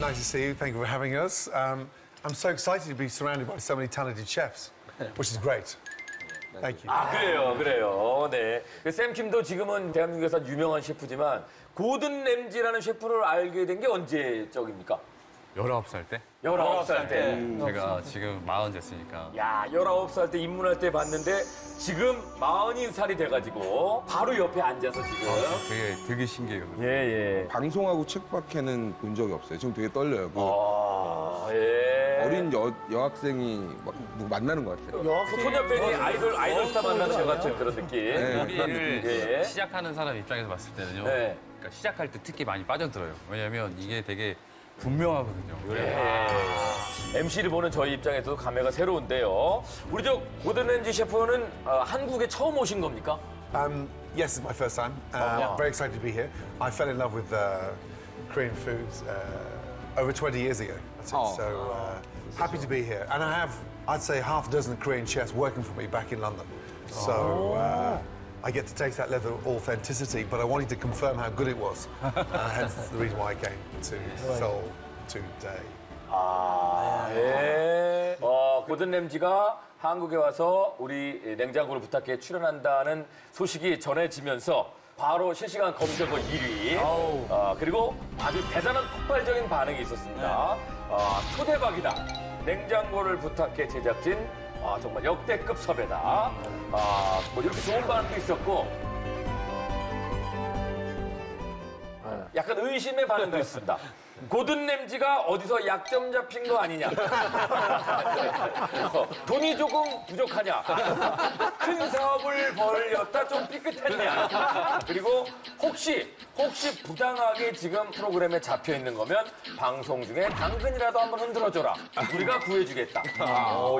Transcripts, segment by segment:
nice to see you. Thank you for having us. I'm so excited to be surrounded by so many talented chefs, which is great. Thank you. 아, 그래요. 네. 샘 킴도 지금은 대한민국에서 유명한 셰프지만 고든 램지라는 셰프를 알게 된 게 언제적입니까? 19살 때? 19살 때. 제가 지금 40 됐으니까. 야, 19살 때 입문할 때 봤는데 지금 40살이 돼가지고 바로 옆에 앉아서 지금. 그게 되게 신기해요. 예, 예. 방송하고 책밖에는 본 적이 없어요. 지금 되게 떨려요. 예. 어린 여학생이 막 누구 만나는 것 같아요. 소녀팬이 아이돌 스타 만나는 것 같은 그런 느낌. 요리를 예. 시작하는 사람 입장에서 봤을 때는요. 네. 그러니까 시작할 때 특히 많이 빠져들어요. 왜냐면 이게 되게 분명하거든요. MC를 보는 저희 입장에서도 감회가 새로운데요. 우리 저 고든 램지 셰프는 한국에 처음 오신 겁니까? Yes, it's my first time. Very excited to be here. I fell in love with Korean foods over 20 years ago. That's it. So happy to be here. And I have, I'd say, half a dozen Korean chefs working for me back in London. So I get to taste that level of authenticity, but I wanted to confirm how good it was. Hence the reason why I came to Seoul today. 예. 고든 램지가 한국에 와서 우리 냉장고를 부탁해 출연한다는 소식이 전해지면서 바로 실시간 검색어 1위. 그리고 아주 대단한 폭발적인 반응이 있었습니다. 초대박이다. 냉장고를 부탁해 제작진. 정말 역대급 섭외다. 뭐 이렇게 좋은 반응도 있었고. 약간 의심의 반응도 있습니다. 고든 램지가 어디서 약점 잡힌 거 아니냐. 돈이 조금 부족하냐. 큰 사업을 벌였다 좀 삐끗했냐. 그리고 혹시 부당하게 지금 프로그램에 잡혀 있는 거면 방송 중에 당근이라도 한번 흔들어줘라. 우리가 구해주겠다.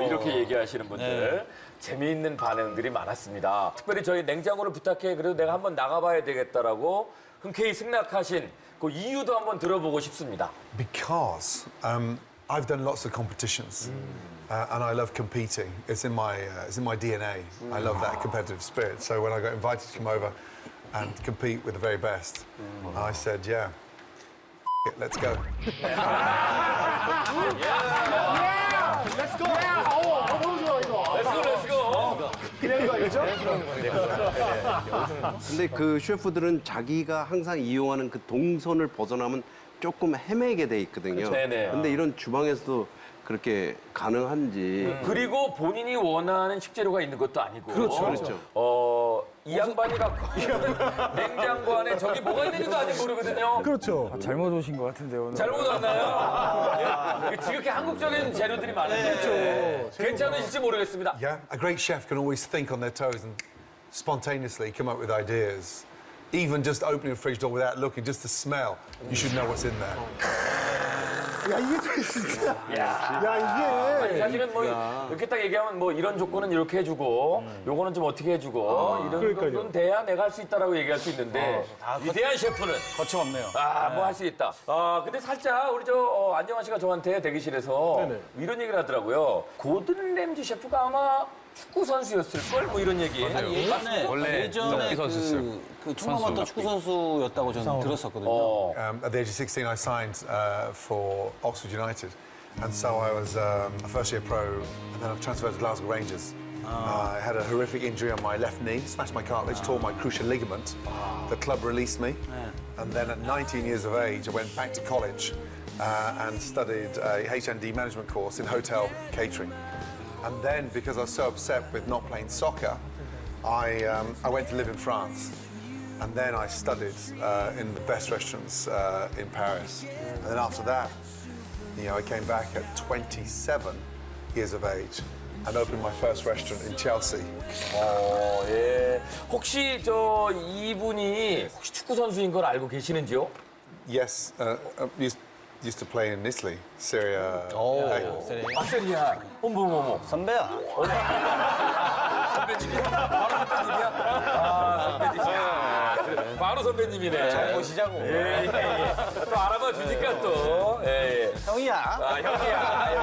이렇게 얘기하시는 분들. 재미있는 반응들이 많았습니다. 특별히 저희 냉장고를 부탁해 그래도 내가 한번 나가봐야 되겠다라고 흔쾌히 승낙하신 그 이유도 한번 들어보고 싶습니다. Because I've done lots of competitions, and I love competing. It's in my DNA. I love that competitive spirit. So when I got invited to come over and compete with the very best, I said, "Yeah, it, let's go." 근데 그 셰프들은 자기가 항상 이용하는 그 동선을 벗어나면 조금 헤매게 돼 있거든요. 네네. 근데 이런 주방에서도 그렇게 가능한지. 그리고 본인이 원하는 식재료가 있는 것도 아니고. 그렇죠. 이 양반이 갖고 있는 냉장고 안에 저기 뭐가 있는지도 아직 모르거든요. 그렇죠. 잘못 오신 것 같은데요, 오늘. 잘못 왔나요? 지극히 한국적인 재료들이 많은데 괜찮으실지 모르겠습니다. Yeah, a great chef can always think on their toes and spontaneously come up with ideas. Even just opening a fridge door without looking, just the smell, you should know what's in there. 야, 이게 진짜. 야, 이게. 사실은 뭐 이렇게 딱 얘기하면 뭐 이런 조건은 이렇게 해주고 요거는 좀 어떻게 해주고 이런 정도는 돼야 내가 할 수 있다라고 얘기할 수 있는데 위대한 셰프는 거침없네요. 뭐 할 수 있다. 근데 살짝 우리 저 안정환 씨가 저한테 대기실에서 이런 얘기를 하더라고요. 고든 램지 셰프가 아마 축구 선수였을걸? 뭐 이런 얘기. 맞아요. 원래 예전에 럭비 선수였어요. 그 총각만던 축구 선수였다고 저는 들었었거든요. At the age of 16, I signed for Oxford United. And so I was a first-year pro, and then I transferred to Glasgow Rangers. I had a horrific injury on my left knee, smashed my cartilage, tore my cruciate ligament. The club released me. And then at 19 years of age, I went back to college and studied a HND management course in hotel catering. And then, because I was so upset with not playing soccer, I went to live in France. And then I studied in the best restaurants in Paris. And then after that, I came back at 27 years of age and opened my first restaurant in Chelsea. 예. 혹시 저 이분이 혹시 축구 선수인 걸 알고 계시는지요? Yes, used to play in Italy, Serie A. 세리아. 어머. 선배야. 선배님이야? 선배님이야. 바로 선배님이네. 잘 보시자고. 예. 또 알아봐 주니까 또. 예. 형이야.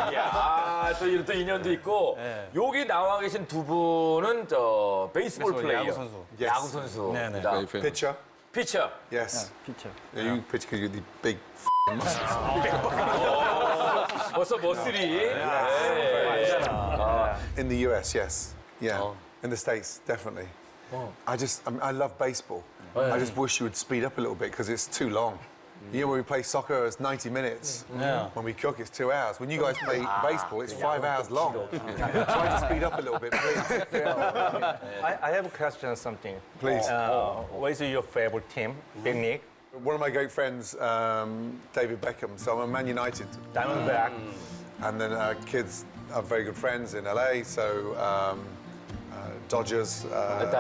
형이야. 또 인연도 있고. 여기 나와 계신 두 분은 저 베이스볼 플레이어. 야구 선수. Yes. 야구 선수입니다. Pitcher? 피처. Yes. 피처. Yeah, you pitch because you're the big muscles. 벌써 머슬이. In the US, yes. Yeah. In the States, definitely. I love baseball. I just wish you would speed up a little bit because it's too long. You know, when we play soccer, it's 90 minutes. When we cook, it's 2 hours. When you guys play baseball, it's 5 hours long. Try to speed up a little bit, please. I have a question, something. Please. What is your favorite team? Big Nick, One of my great friends, David Beckham, so I'm a Man United. Diamondback. And then kids are very good friends in LA, so Dodgers. And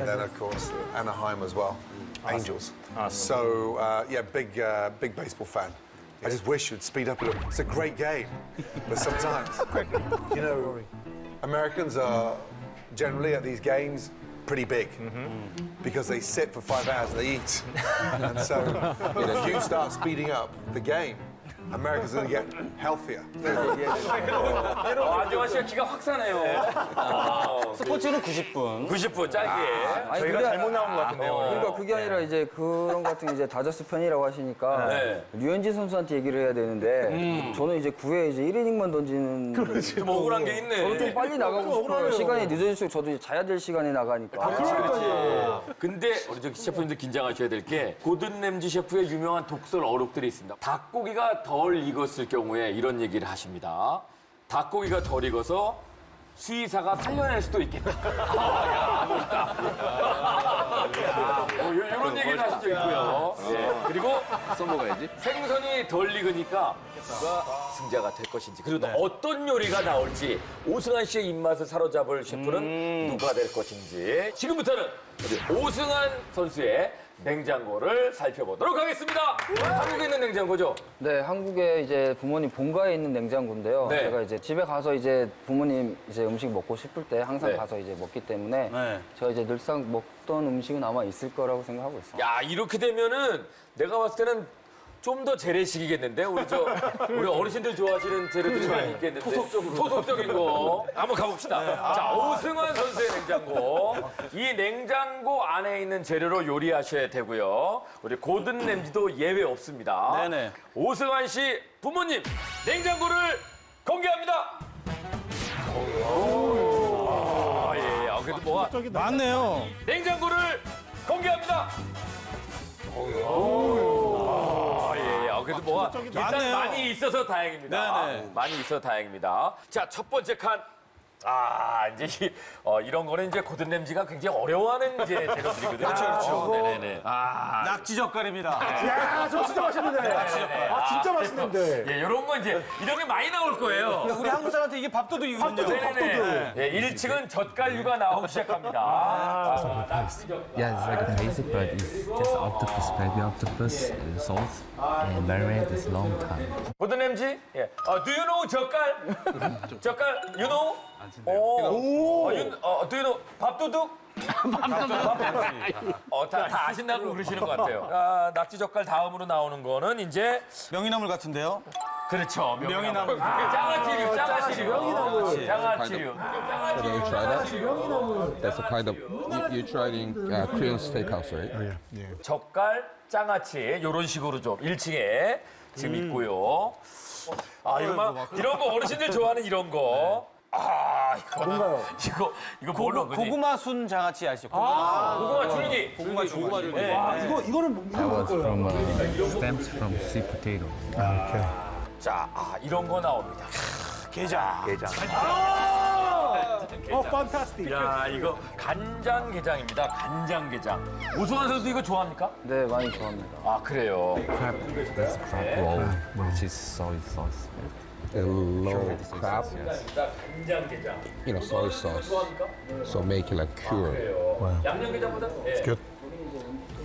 then, of course, Anaheim as well. Angels. So, yeah, big baseball fan. I just wish you'd speed up a little. It's a great game, but sometimes, you know, Americans are generally at these games pretty big because they sit for 5 hours and they eat. And so, if you start speeding up the game, America's going to get healthier. 안정환 씨가 기가 확 사네요. 스포츠는 90분. 90분 짧게. 아니, 저희가 잘못 나온 것 같은데요. 그러니까 그게 아니라 이제 그런 것 같은 이제 다저스 팬이라고 하시니까 네. 류현진 선수한테 얘기를 해야 되는데 저는 이제 9회 이제 1이닝만 던지는 좀 억울한 게 있네. 저는 좀 빨리 나가고 싶어요. 시간이 늦어질수록 저도 이제 자야 될 시간에 나가니까. 근데 우리 저 셰프님들 긴장하셔야 될 게 고든 램지 셰프의 유명한 독설 어록들이 있습니다. 닭고기가 덜 익었을 경우에 이런 얘기를 하십니다. 닭고기가 덜 익어서 수의사가 살려낼 수도 있겠다. 이런 얘기를 하신 적 있고요. 예. 그리고 써먹어야지. 생선이 덜 익으니까 누가 승자가 될 것인지 그리고 또 어떤 요리가 나올지 오승환 씨의 입맛을 사로잡을 셰프는 누가 될 것인지 지금부터는 우리 오승환 선수의 냉장고를 살펴보도록 하겠습니다. 한국에 있는 냉장고죠? 네, 한국에 이제 부모님 본가에 있는 냉장고인데요. 네. 제가 이제 집에 가서 이제 부모님 이제 음식 먹고 싶을 때 항상 네. 가서 이제 먹기 때문에 네. 제가 이제 늘상 먹던 음식은 아마 있을 거라고 생각하고 있어요. 야 이렇게 되면은 내가 봤을 때는 좀 더 재래식이겠는데 우리 어르신들 좋아하시는 재료들이 많이 있겠는데 토속적인 거 한번 가봅시다. 자 오승환 선수의 냉장고 이 냉장고 안에 있는 재료로 요리하셔야 되고요. 우리 고든 램지도 예외 없습니다. 네네. 오승환 씨 부모님 냉장고를 공개합니다. 예. 그래도 뭐가 맞네요. 냉장고를 공개합니다. 예. 그래도 뭐가 일단 많네요. 많이 있어서 다행입니다. 네네. 많이 있어서 다행입니다. 자, 첫 번째 칸. 이제 이런 거는 이제 고든 램지가 굉장히 어려워하는 이제 재료들이거든요. 그렇죠. 네네네. 낙지 젓갈입니다. 야, 저 진짜 맛있는데. 진짜 맛있는데. 예, 이런 거 이제 이런 게 많이 나올 거예요. 우리 한국 사람한테 이게 밥도둑이거든요. 네네네. 예, 1층은 젓갈류가 나오기 시작합니다. 낙지 젓갈. Yeah, it's like a basic, but it's just octopus, baby octopus, salt, and marinate is long time. 고든 램지? 예. Do you know 젓갈? 젓갈, you know? 오. Do you know 밥도둑? 다 아신다고 그러시는 것 같아요. 낙지 젓갈 다음으로 나오는 거는 이제 명이나물 같은데요? 그렇죠. 명이나물. 장아찌류. 명이나물. 장아찌류. Have you tried that? That's a kind of you tried in Korean steakhouse, right? 젓갈, 장아찌 이런 식으로 좀 1층에 지금 있고요. 이런 거 어르신들 좋아하는 이런 거. 이거 뭔가요? 이거 뭘로 그니? 고구마 순 장아찌 아시죠? 고구마 줄기. 고구마 줄기. That was from stems from sweet potato. 자, 이런 거 나옵니다. 게장. 판타스틱. 야, 이거 간장게장입니다. 간장게장. 오승환 선수 이거 좋아합니까? 네, 많이 좋아합니다. 그래요. Crab, that's crab roll, which is soy sauce. A low crab, 간장게장. soy sauce. 좋아합니까? So make it like cured. 양념게장보다? 예.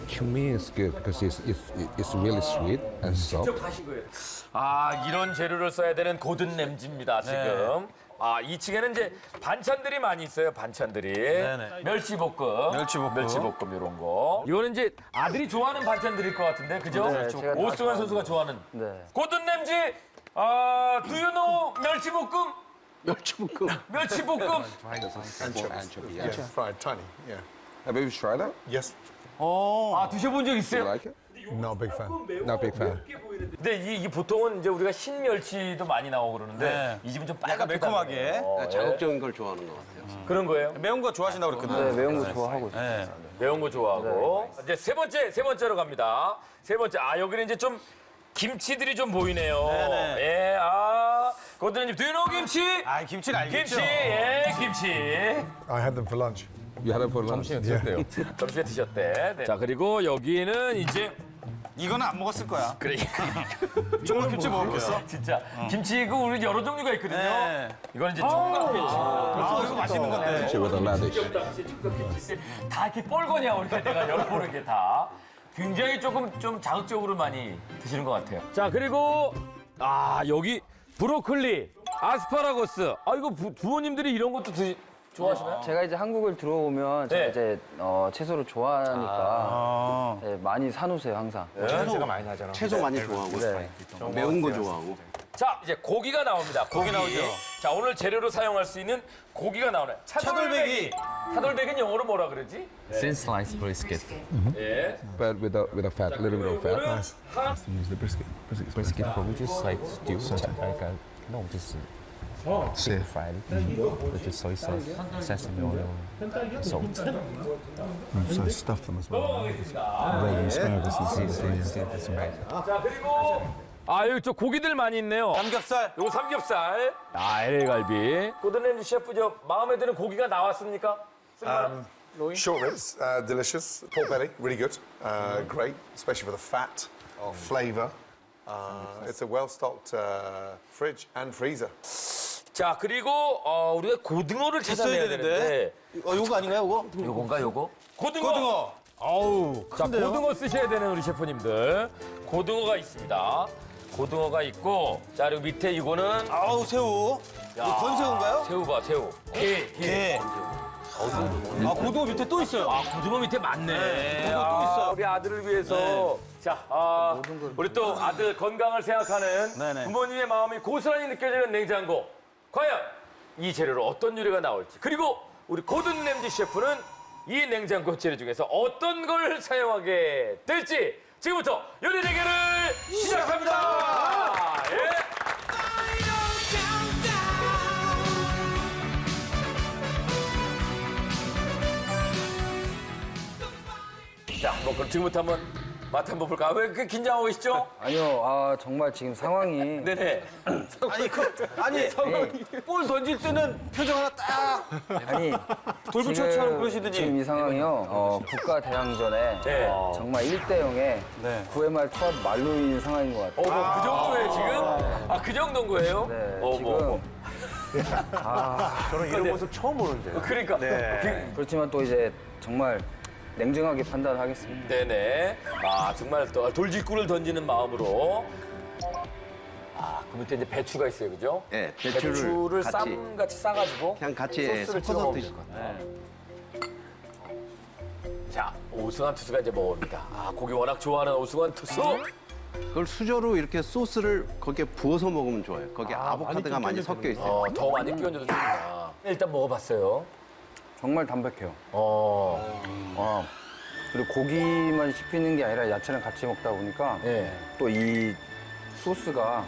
Cumin is good because it's really sweet and soft. 직접 하신 거예요. 이런 재료를 써야 되는 고든 램지입니다, 지금. 2층에는 이제 반찬들이 많이 있어요, 반찬들이. 네네. 멸치볶음 이런 거. 이거는 이제 아들이 좋아하는 반찬들일 것 같은데, 그죠? 네, 제가 다 오승환 선수가 좋아하는. 네. 고든 램지, do you know 멸치볶음? 멸치볶음. Anchovy, Yeah, fried, tiny. Yeah. Have you tried that? Yes. 드셔본 적 Do you 있어요? like it? Not a big fan. Not big fan. 근데 이 보통은 이제 우리가 신멸치도 많이 나오고 그러는데 네. 이 집은 좀 약간 빨갛게 매콤하게. 담아요. 자극적인 걸 좋아하는 것 같아요. 그런 거예요? 매운 거 좋아하신다고 그랬거든요. 네, 매운 거 좋아하고 있어요. 네. 매운 거 좋아하고. 이제 세 번째로 갑니다. 세 번째. 아, 여기는 이제 좀 김치들이 좀 보이네요. 네네. 예, 고든님, do you know 김치? 아, 김치는 알겠죠. 김치, 예, 김치. I had them for lunch. You had it for lunch. 점심에 드셨대. 네. 자, 그리고 여기는 이제 이거는 안 먹었을 거야. 그래. 정말 김치 먹었겠어? 진짜 김치 그 우리 여러 종류가 있거든요. 네. 이거는 이제 총각 김치. 아, 이거 맛있는 건데. With a radish. 다 이렇게 뻘거냐 우리가 내가 열어보는 게 다. 굉장히 조금 좀 자극적으로 많이 드시는 것 같아요. 자, 그리고 여기 브로콜리, 아스파라거스. 이거 부모님들이 이런 것도 좋아하시나요? 제가 이제 한국을 들어오면 제가 네. 이제 채소를 좋아하니까 네, 많이 사놓으세요 항상. 냄새가 많이 나잖아. 채소 많이 좋아하고 네. 매운 거 좋아하고. 자, 이제 고기가 나옵니다. 고기 나오죠. 자, 오늘 재료로 사용할 수 있는 고기가 나오네. 차돌배기. 차돌배기는 영어로 뭐라 그러지? Thin sliced brisket. 예. But with a fat, a little bit of fat. Nice. Use the brisket. Brisket probably just like stew, like no, just fried with the soy sauce, sesame oil, salt. So I stuffed them as well. Raw asparagus, you see it's right. 자, 그리고 여기 저 고기들 많이 있네요. 삼겹살. 요거 삼겹살. LA 갈비. 고든렌즈 셰프 저 마음에 드는 고기가 나왔습니까? Short ribs, delicious. Pork belly, really good. Great, especially for the fat, flavour. It's a well-stocked fridge and freezer. 자, 그리고 우리가 고등어를 찾아내야 되는데. 요거 아닌가요, 요거? 요건가 요거? 고등어. 고등어. 아우, 자, 큰데요? 고등어 쓰셔야 되는 우리 셰프님들. 고등어가 있습니다. 고등어가 있고, 자, 그리고 밑에 이거는 아우, 새우. 이거 건새우인가요? 새우 봐, 새우. 게. 네. 고등어 밑에 또 있어요. 고등어 밑에 많네. 고등어 또 있어요. 우리 아들을 위해서. 자, 우리 또 아들 건강을 생각하는 네네. 부모님의 마음이 고스란히 느껴지는 냉장고. 과연 이 재료로 어떤 요리가 나올지. 그리고 우리 고든 램지 셰프는 이 냉장고 재료 중에서 어떤 걸 사용하게 될지 지금부터 요리 대결을 시작합니다. 예. 자, 뭐 그럼 지금부터 한번 맛 한번 볼까요? 왜 그렇게 긴장하고 계시죠? 아니요, 정말 지금 상황이 네네. 볼 던질 때는 표정 하나 딱. 아니 돌부처럼 그러시더니. 지금 이 상황이요. 국가 대항전에 네. 정말 1대0에 네. 9회 말 투합 만루인 상황인 것 같아요. 뭐 그 정도예요 지금? 그 정도인 거예요? 네, 지금 저는 이런 모습 처음 보는데. 그러니까. 그렇지만 또 이제 정말 냉정하게 판단하겠습니다. 네네. 정말 또 돌직구를 던지는 마음으로. 그 밑에 이제 배추가 있어요, 그죠? 네, 배추를 같이 쌈같이 싸가지고 그냥 같이 소스를 찍어 섞어서 먹는 드실 것 같아요. 자, 오승환 투수가 이제 먹습니다. 고기 워낙 좋아하는 오승환 투수. 그걸 수저로 이렇게 소스를 거기에 부어서 먹으면 좋아요. 거기에 아보카도가 많이 섞여 있어요. 더 많이 끼얹어도 좋습니다. 일단 먹어봤어요. 정말 담백해요. 그리고 고기만 씹히는 게 아니라 야채랑 같이 먹다 보니까 네. 또 이 소스가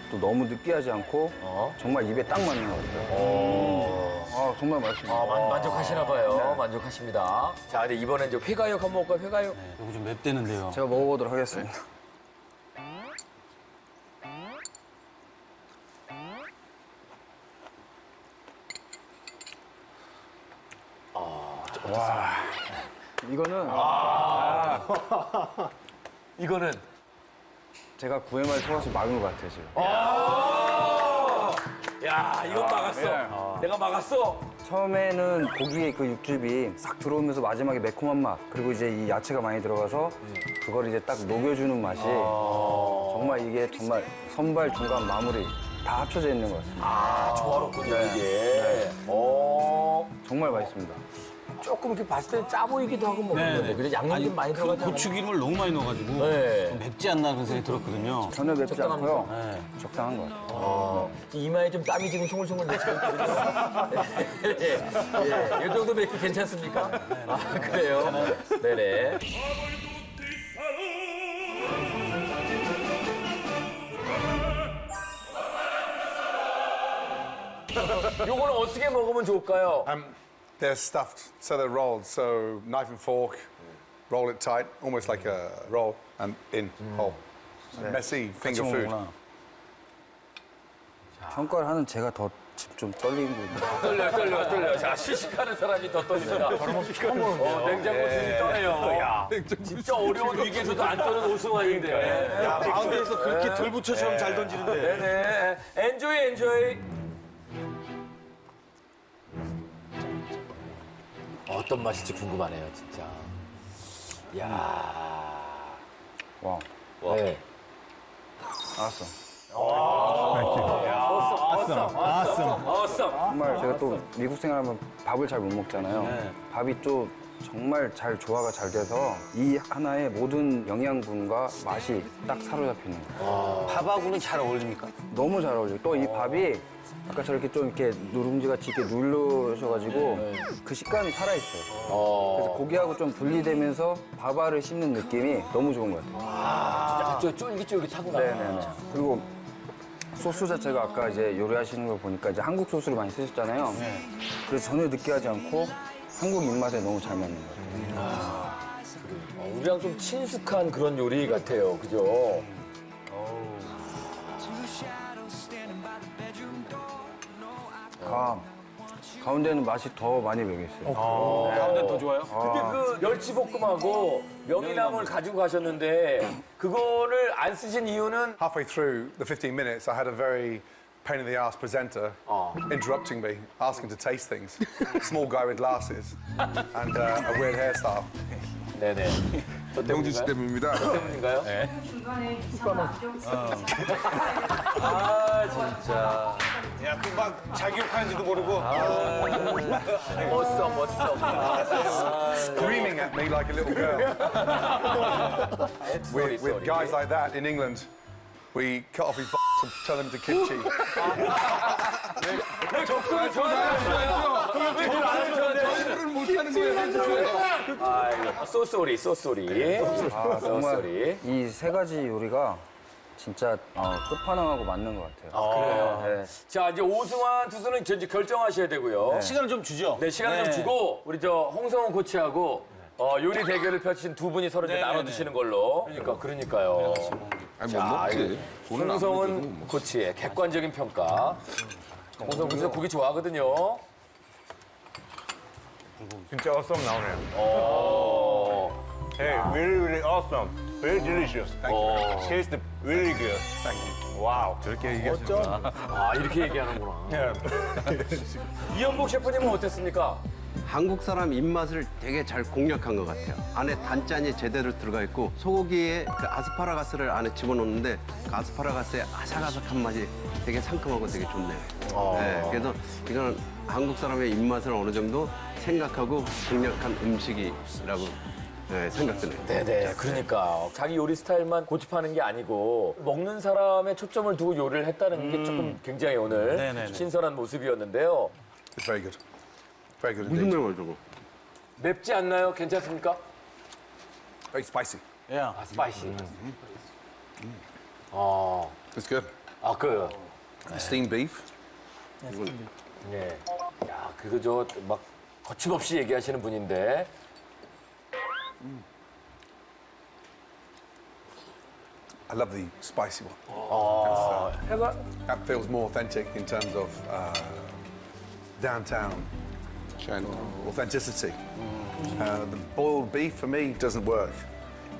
또 너무 느끼하지 않고 정말 입에 딱 맞는 것 같아요. 정말 맛있습니다. 만족하시나 봐요. 만족하십니다. 자, 근데 이번엔 이제 회가육 한번 먹을까요? 회가육. 이거 좀 맵대는데요. 제가 먹어보도록 하겠습니다. 이거는 이거는 제가 9회 말 투합을 막은 것 같아요, 지금. 야, 이건 막았어. 내가 막았어. 처음에는 고기의 그 육즙이 싹 들어오면서 마지막에 매콤한 맛, 그리고 이제 이 야채가 많이 들어가서 그걸 이제 딱 녹여주는 맛이 정말 이게 정말 선발, 중간, 마무리 다 합쳐져 있는 것 같습니다. 조화롭군요, 이게. 정말 맛있습니다. 조금 이렇게 봤을 때 짜 보이기도 하고 뭐 그런데 근데 양념이 좀 많이 들어가지 않아요? 고추기름을 너무 많이 넣어가지고 네. 좀 맵지 않나 그런 생각이 들었거든요. 전혀 맵지 않고요. 적당한 것 같아요. 이마에 좀 땀이 지금 송글송글 내시고 있거든요. 이 정도 맵기 괜찮습니까? 그래요? 네네. 요거는 어떻게 먹으면 좋을까요? They're stuffed, so they're rolled. So knife and fork, roll it tight, almost like a roll, and in whole. Messy 같이 finger food. 먹는구나. 평가를 하는 제가 더 좀 떨리는 거예요. 떨려. 자, 시식하는 사람이 더 떨립니다. 냉장고 손이 떠네요. 진짜 어려운 위기에서도 안 떠는 오승환인데. 야, 마운드에서 그렇게 돌부처처럼 잘 던지는데. 네네. 엔조이. 어떤 맛일지 궁금하네요, 진짜. 야. 와, 네. 알았어. 어썸. 정말 제가 또 미국 생활하면 밥을 잘 못 먹잖아요. 밥이 또 정말 잘 조화가 잘 돼서 이 하나의 모든 영양분과 맛이 딱 사로잡히는 거예요. 밥하고는 잘 어울립니까? 너무 잘 어울려요. 또 이 밥이 아까 저렇게 좀 이렇게 누룽지같이 이렇게 누르셔가지고 그 식감이 살아있어요. 그래서 고기하고 좀 분리되면서 밥알을 씹는 느낌이 너무 좋은 것 같아요. 저 쫄깃쫄깃하구나. 네네네. 그리고 소스 자체가 아까 이제 요리하시는 걸 보니까 이제 한국 소스를 많이 쓰셨잖아요. 그래서 전혀 느끼하지 않고 한국 입맛에 너무 잘 맞는 것 같아요. 우리랑 좀 친숙한 그런 요리 같아요. 그죠? 가운데는 맛이 더 많이 배겠어요. 가운데 더 좋아요? 근데 그 멸치볶음하고 명이나물 가지고 가셨는데 그거를 안 쓰신 이유는 Halfway through the 15 minutes, I had a very pain in the ass presenter interrupting me, asking to taste things. Small guy with glasses and a weird hairstyle. 네네. 영진 씨 때문입니다. 때문인가요? 네. 아 진짜. 야, 그 막 자기 욕하는지도 모르고. 멋있어. Screaming at me like a little girl. With guys like that in England, we cut off his and turn him to kimchi. 왜 적성을 좋아하는 거예요? 왜 적성을 좋아하는 거예요? 소쏘리. 정말 이 세 가지 요리가 진짜 끝판왕하고 맞는 것 같아요. 그래요? 네. 자, 이제 오승환 투수는 이제 결정하셔야 되고요. 시간을 좀 주죠. 네, 시간을 좀 주고 우리 저 홍성훈 코치하고 요리 대결을 펼친 두 분이 서로 이제 나눠 드시는 걸로. 그러니까요. 아니, 못 먹지. 돈은 안 홍성훈 먹어도. 코치의 객관적인 평가. 홍성훈 코치가 고기 좋아하거든요. 진짜 awesome 나오네요. Hey, really awesome. Very delicious. Tastes really good. Thank you. Wow. 저렇게 얘기하시는구나. 아, 이렇게 얘기하는구나. 이현복 셰프님은 어땠습니까? 한국 사람 입맛을 되게 잘 공략한 것 같아요. 안에 단짠이 제대로 들어가 있고 소고기에 그 아스파라가스를 안에 집어넣는데 그 아스파라가스의 아삭아삭한 맛이 되게 상큼하고 되게 좋네요. 네, 그래서 이건 한국 사람의 입맛을 어느 정도 생각하고 공략한 음식이라고 생각드네요. 네네. 그러니까 자기 요리 스타일만 고집하는 게 아니고 먹는 사람의 초점을 두고 요리를 했다는 게 조금 굉장히 오늘 신선한 모습이었는데요. It's very good. Very good 무슨 indeed. 매워요, 저거? 맵지 않나요? 괜찮습니까? Very spicy. 아, 스파이시. It's good. 그. Steamed beef. 네. 야, 그거 저 막 거침없이 얘기하시는 분인데. I love the spicy one. That feels more authentic in terms of downtown China. authenticity. The boiled beef for me doesn't work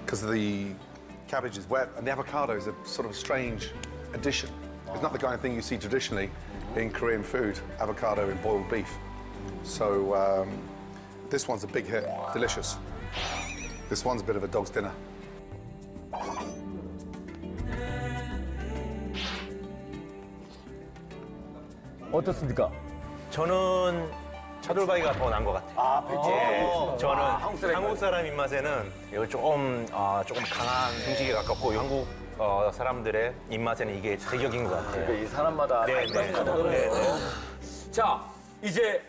because the cabbage is wet and the avocado is a sort of strange addition. It's not the kind of thing you see traditionally in Korean food, avocado in boiled beef. So this one's a big hit, delicious. This one's a bit of a dog's dinner. 어떻습니까? 저는 차돌박이가 더 나은 것 같아요. 아, 배지. 저는 한국 한국 사람 입맛에는 이거 조금 강한 음식에 가깝고 한국 사람들의 입맛에는 이게 제격인 것 같아요. 그러니까 이 사람마다 네, 입맛이 네. 다르거든요. 네, 자, 이제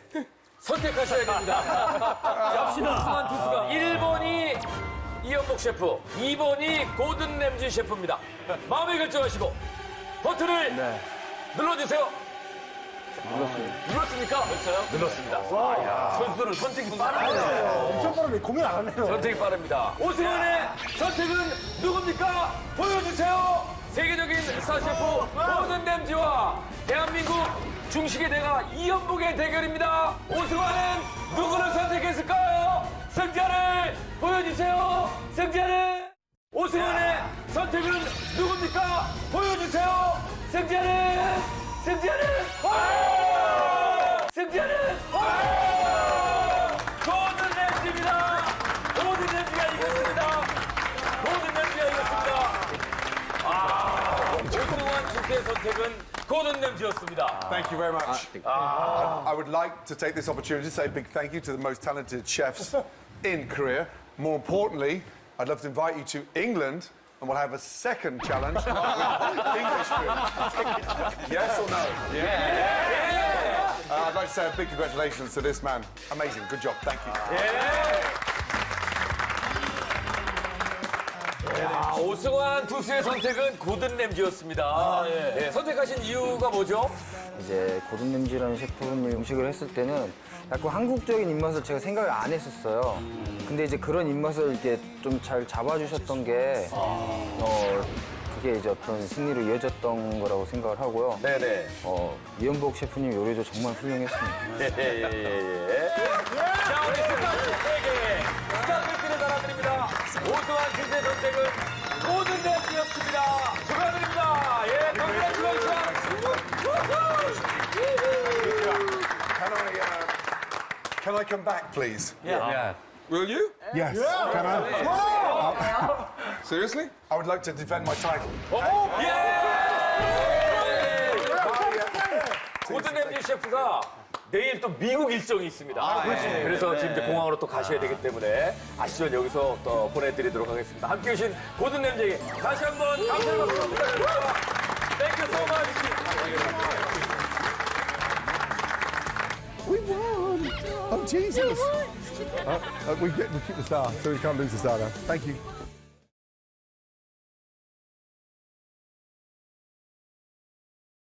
선택하셔야 됩니다. 자, 오승환 투수가 1번이 이현복 셰프, 2번이 고든 램지 셰프입니다. 마음의 결정하시고 버튼을 눌러주세요. 눌렀습니까? 눌렀습니다. 야, 선수들은 선택이 빠르네요. 엄청 빠르네. 고민 안 하네요. 선택이 빠릅니다. 오승환의 선택은 누굽니까? 보여주세요. 세계적인 스타 셰프 고든 램지와 대한민국 중식의 대가 이연복의 대결입니다. 오승환은 누구를 선택했을까요? 승자를 보여주세요. 승자는 오승환의 선택은 누굽니까? 보여주세요. 승자는 승자는 고든 램지입니다. 고든 램지가 이겼습니다. 고든 램지가 이겼습니다. 오승환 주의 선택은 고든 램지였습니다. Thank you very much. I would like to take this opportunity to say a big thank you to the most talented chefs in Korea. More importantly, I'd love to invite you to England, and we'll have a second challenge with English food. Yes or no? Yeah. I'd like to say a big congratulations to this man. Amazing. Good job. Thank you. 오승환 투수의 선택은 고든 램지였습니다. 네, 선택하신 이유가 뭐죠? 이제 고든 램지라는 셰프님 음식을 했을 때는 약간 한국적인 입맛을 제가 생각을 안 했었어요. 근데 이제 그런 입맛을 이렇게 좀 잘 잡아주셨던 게 그게 이제 어떤 승리로 이어졌던 거라고 생각을 하고요. 네네. 이연복 셰프님 요리도 정말 훌륭했습니다. 자, 우리 스타트에게 스타트를 달아드립니다. 오승환 투수의 선택은 고든 램지였습니다. 축하드립니다. 예, 컨그레츄레이션. Can I come back, please? Yeah. Will you? Yes. Can I? Seriously? I would like to defend my title. 고든 램지 셰프가 내일 또 미국 일정이 있습니다. 그래서 지금 이제 공항으로 또 가셔야 되기 때문에 아시죠? 여기서 또 보내드리도록 하겠습니다. 함께 해주신 고든 램지에게 다시 한번 감사의 박수 부탁드립니다. Thank you so much. We won! Oh, Jesus! We keep the star, so we can't lose the star now. Thank you.